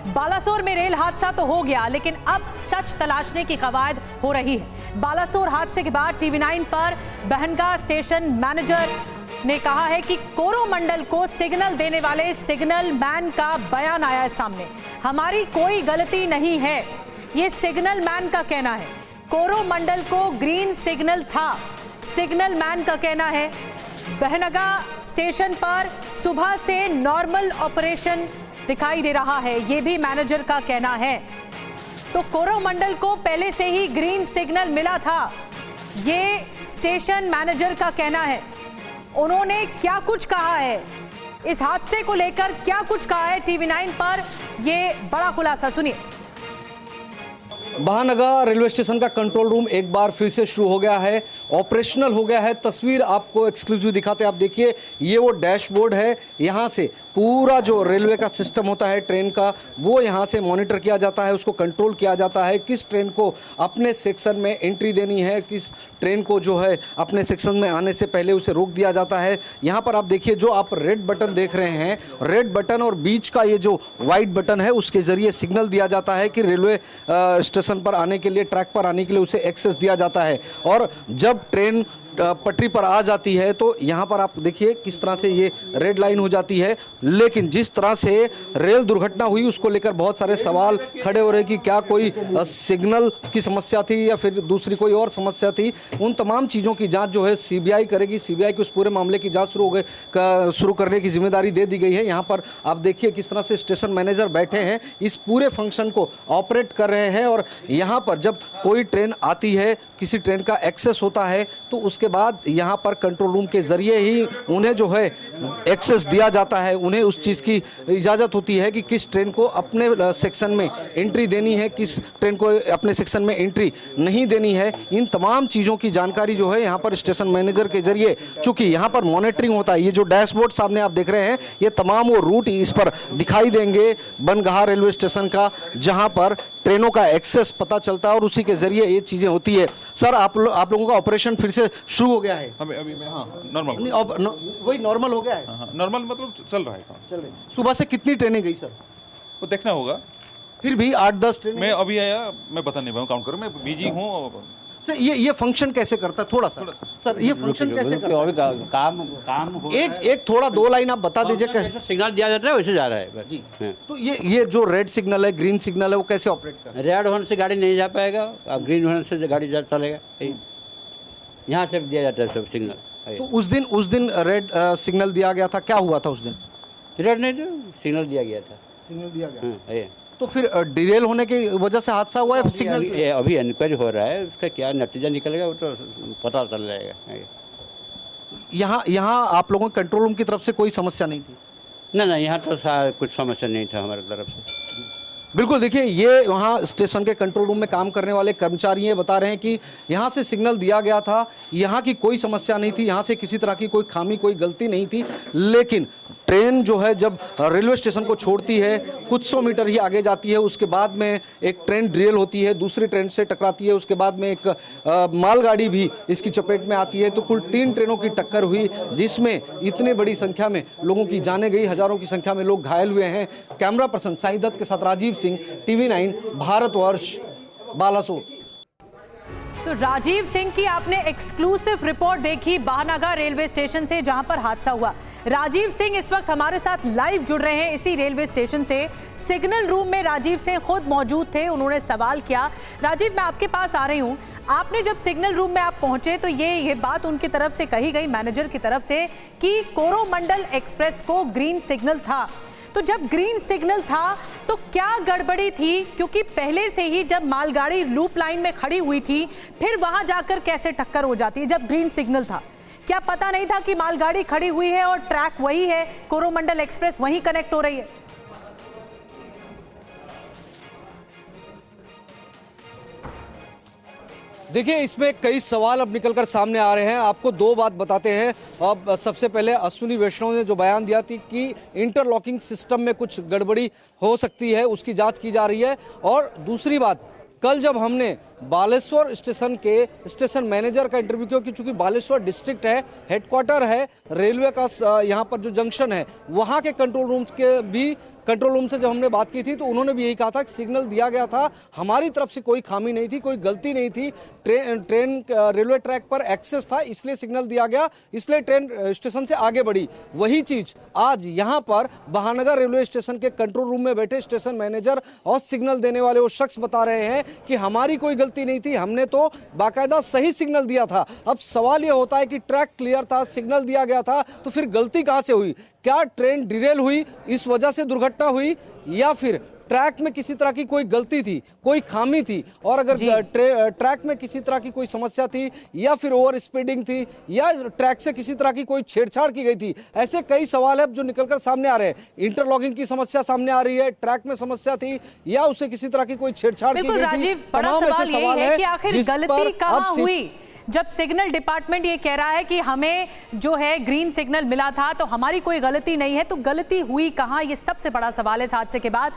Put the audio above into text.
बालासोर में रेल हादसा तो हो गया, लेकिन अब सच तलाशने की कवायद हो रही है। बालासोर हादसे के बाद टीवी9 पर बहनगा स्टेशन मैनेजर ने कहा है कि कोरोमंडल को सिग्नल देने वाले सिग्नल मैन का बयान आया है सामने। हमारी कोई गलती नहीं है, ये सिग्नल मैन का कहना है। कोरोमंडल को ग्रीन सिग्नल था, सिग्नल मैन का कहना है। बहनगा स्टेशन पर सुबह से नॉर्मल ऑपरेशन दिखाई दे रहा है, यह भी मैनेजर का कहना है। तो कोरोमंडल को पहले से ही ग्रीन सिग्नल मिला था, ये स्टेशन मैनेजर का कहना है। उन्होंने क्या कुछ कहा है, इस हादसे को लेकर क्या कुछ कहा है टीवी9 पर, ये बड़ा खुलासा सुनिए। बहनगा रेलवे स्टेशन का कंट्रोल रूम एक बार फिर से शुरू हो गया है, ऑपरेशनल हो गया है। तस्वीर आपको एक्सक्लूसिव दिखाते हैं। आप देखिए, ये वो डैशबोर्ड है, यहाँ से पूरा जो रेलवे का सिस्टम होता है ट्रेन का, वो यहाँ से मॉनिटर किया जाता है, उसको कंट्रोल किया जाता है। किस ट्रेन को अपने सेक्शन में एंट्री देनी है, किस ट्रेन को जो है अपने सेक्शन में आने से पहले उसे रोक दिया जाता है। यहाँ पर आप देखिए, जो आप रेड बटन देख रहे हैं, रेड बटन और बीच का ये जो व्हाइट बटन है, उसके जरिए सिग्नल दिया जाता है कि रेलवे स्टेशन पर आने के लिए, ट्रैक पर आने के लिए उसे एक्सेस दिया जाता है। और जब ट्रेन पटरी पर आ जाती है तो यहाँ पर आप देखिए किस तरह से ये रेड लाइन हो जाती है। लेकिन जिस तरह से रेल दुर्घटना हुई उसको लेकर बहुत सारे सवाल खड़े हो रहे कि क्या कोई सिग्नल की समस्या थी या फिर दूसरी कोई और समस्या थी। उन तमाम चीज़ों की जांच जो है सीबीआई करेगी। सीबीआई को उस पूरे मामले की जांच शुरू करने की जिम्मेदारी दे दी गई है। यहाँ पर आप देखिए किस तरह से स्टेशन मैनेजर बैठे हैं, इस पूरे फंक्शन को ऑपरेट कर रहे हैं। और यहाँ पर जब कोई ट्रेन आती है, किसी ट्रेन का एक्सेस होता है, तो उसके बाद यहाँ पर कंट्रोल रूम के जरिए ही उन्हें जो है एक्सेस दिया जाता है। उन्हें उस चीज़ की इजाज़त होती है कि किस ट्रेन को अपने सेक्शन में एंट्री देनी है, किस ट्रेन को अपने सेक्शन में एंट्री नहीं देनी है। इन तमाम चीज़ों की जानकारी जो है यहाँ पर स्टेशन मैनेजर के जरिए, चूंकि यहाँ पर मॉनिटरिंग होता है। ये जो डैशबोर्ड सामने आप देख रहे हैं, ये तमाम वो रूट इस पर दिखाई देंगे बनगहा रेलवे स्टेशन का, जहाँ पर ट्रेनों का एक्सेस पता चलता है और उसी के जरिए ये चीज़ें होती है। सर, आप लोगों का ऑपरेशन फिर से शुरू हो गया है? अभी हाँ, नॉर्मल वही नॉर्मल हो गया है? हाँ, नॉर्मल मतलब चल रहा है काम। चल रही। सुबह से कितनी ट्रेनें गई सर? वो देखना होगा। फिर भी 8-10 ट्रेनें। मैं अभी आया, मैं बता नहीं पाऊँ, काउंट करूँ, मैं बिजी हूँ। सर, ये फंक्शन कैसे करता है? थोड़ा सा सर, ये फंक्शन कैसे करता है? काम एक थोड़ा 2 लाइन आप बता दीजिए। कैसे सिग्नल दिया जाता है वैसे जा रहा है जी। तो ये जो रेड सिग्नल है, ग्रीन सिग्नल है, वो कैसे ऑपरेट कर? रेड होने से गाड़ी नहीं जा पाएगा और ग्रीन होने से गाड़ी चलेगा। यहाँ से दिया जाता है सब सिग्नल। तो उस दिन रेड सिग्नल दिया गया था, क्या हुआ था उस दिन? रेड नहीं तो सिग्नल दिया गया था। सिग्नल दिया गया। ये तो फिर डिरेल होने की वजह से हादसा हुआ है? सिग्नल अभी इंक्वायरी हो रहा है, उसका क्या नतीजा निकलेगा वो तो पता चल जाएगा। यहाँ आप लोगों के कंट्रोल रूम की तरफ से कोई समस्या नहीं थी? ना, यहाँ तो कुछ समस्या नहीं था हमारी तरफ से। बिल्कुल, देखिए, ये वहाँ स्टेशन के कंट्रोल रूम में काम करने वाले कर्मचारी ये बता रहे हैं कि यहाँ से सिग्नल दिया गया था, यहाँ की कोई समस्या नहीं थी, यहाँ से किसी तरह की कोई खामी, कोई गलती नहीं थी। लेकिन ट्रेन जो है जब रेलवे स्टेशन को छोड़ती है, कुछ 100 मीटर ही आगे जाती है, उसके बाद में एक ट्रेन डिरेल होती है, दूसरी ट्रेन से टकराती है, उसके बाद में एक मालगाड़ी भी इसकी चपेट में आती है। तो कुल 3 ट्रेनों की टक्कर हुई, जिसमें इतने बड़ी संख्या में लोगों की जानें गई, हजारों की संख्या में लोग घायल हुए हैं। कैमरा पर्सन साई दत्त के साथ राजीव सिंह, टीवी9 भारतवर्ष, बालासोर। तो राजीव सिंह की आपने एक्सक्लूसिव रिपोर्ट देखी बहनगा रेलवे स्टेशन से, जहां पर हादसा हुआ। राजीव सिंह इस वक्त हमारे साथ लाइव जुड़ रहे हैं इसी रेलवे स्टेशन से। सिग्नल रूम में राजीव सिंह खुद मौजूद थे, उन्होंने सवाल किया। राजीव, मैं आपके पास आ रही हूं। आपने जब सिग्नल रूम में आप पहुंचे तो ये बात उनकी तरफ से कही गई, मैनेजर की तरफ से, कि कोरोमंडल एक्सप्रेस को ग्रीन सिग्नल था। तो जब ग्रीन सिग्नल था तो क्या गड़बड़ी थी? क्योंकि पहले से ही जब मालगाड़ी लूप लाइन में खड़ी हुई थी, फिर वहां जाकर कैसे टक्कर हो जाती है जब ग्रीन सिग्नल था? क्या पता नहीं था कि मालगाड़ी खड़ी हुई है और ट्रैक वही है, कोरोमंडल एक्सप्रेस वहीं कनेक्ट हो रही है? देखिए, इसमें कई सवाल अब निकलकर सामने आ रहे हैं। आपको 2 बात बताते हैं। अब सबसे पहले अश्विनी वैष्णव ने जो बयान दिया थी कि इंटरलॉकिंग सिस्टम में कुछ गड़बड़ी हो सकती है, उसकी जांच की जा रही है। और दूसरी बात, कल जब हमने बालेश्वर स्टेशन के स्टेशन मैनेजर का इंटरव्यू किया, चूंकि बालेश्वर डिस्ट्रिक्ट है, हेडक्वार्टर है रेलवे का, यहाँ पर जो जंक्शन है, वहाँ के कंट्रोल रूम्स के भी कंट्रोल रूम से जब हमने बात की थी तो उन्होंने भी यही कहा था कि सिग्नल दिया गया था, हमारी तरफ से कोई खामी नहीं थी, कोई गलती नहीं थी, ट्रेन रेलवे ट्रैक पर एक्सेस था इसलिए सिग्नल दिया गया, इसलिए ट्रेन स्टेशन से आगे बढ़ी। वही चीज आज यहाँ पर बहानगर रेलवे स्टेशन के कंट्रोल रूम में बैठे स्टेशन मैनेजर और सिग्नल देने वाले वो शख्स बता रहे हैं कि हमारी कोई गलती नहीं थी, हमने तो बाकायदा सही सिग्नल दिया था। अब सवाल ये होता है कि ट्रैक क्लियर था, सिग्नल दिया गया था, तो फिर गलती कहां से हुई? क्या ट्रेन डिरेल हुई, इस वजह से दुर्घटना हुई, या फिर ट्रैक में किसी तरह की कोई गलती थी, कोई खामी थी? और अगर ट्रैक में किसी तरह की कोई समस्या थी, या फिर ओवर स्पीडिंग थी, या ट्रैक से किसी तरह की कोई छेड़छाड़ की गई थी, ऐसे कई सवाल है जो निकलकर सामने आ रहे हैं। इंटरलॉकिंग की समस्या सामने आ रही है, ट्रैक में समस्या थी, या उससे किसी तरह की कोई छेड़छाड़ की गई थी। राजीव, बड़ा सवाल यही है कि आखिर गलती कहां हुई? जब सिग्नल डिपार्टमेंट ये कह रहा है कि हमें जो है ग्रीन सिग्नल मिला था तो हमारी कोई गलती नहीं है, तो गलती हुई कहां? ये सबसे बड़ा सवाल है इस हादसे के बाद।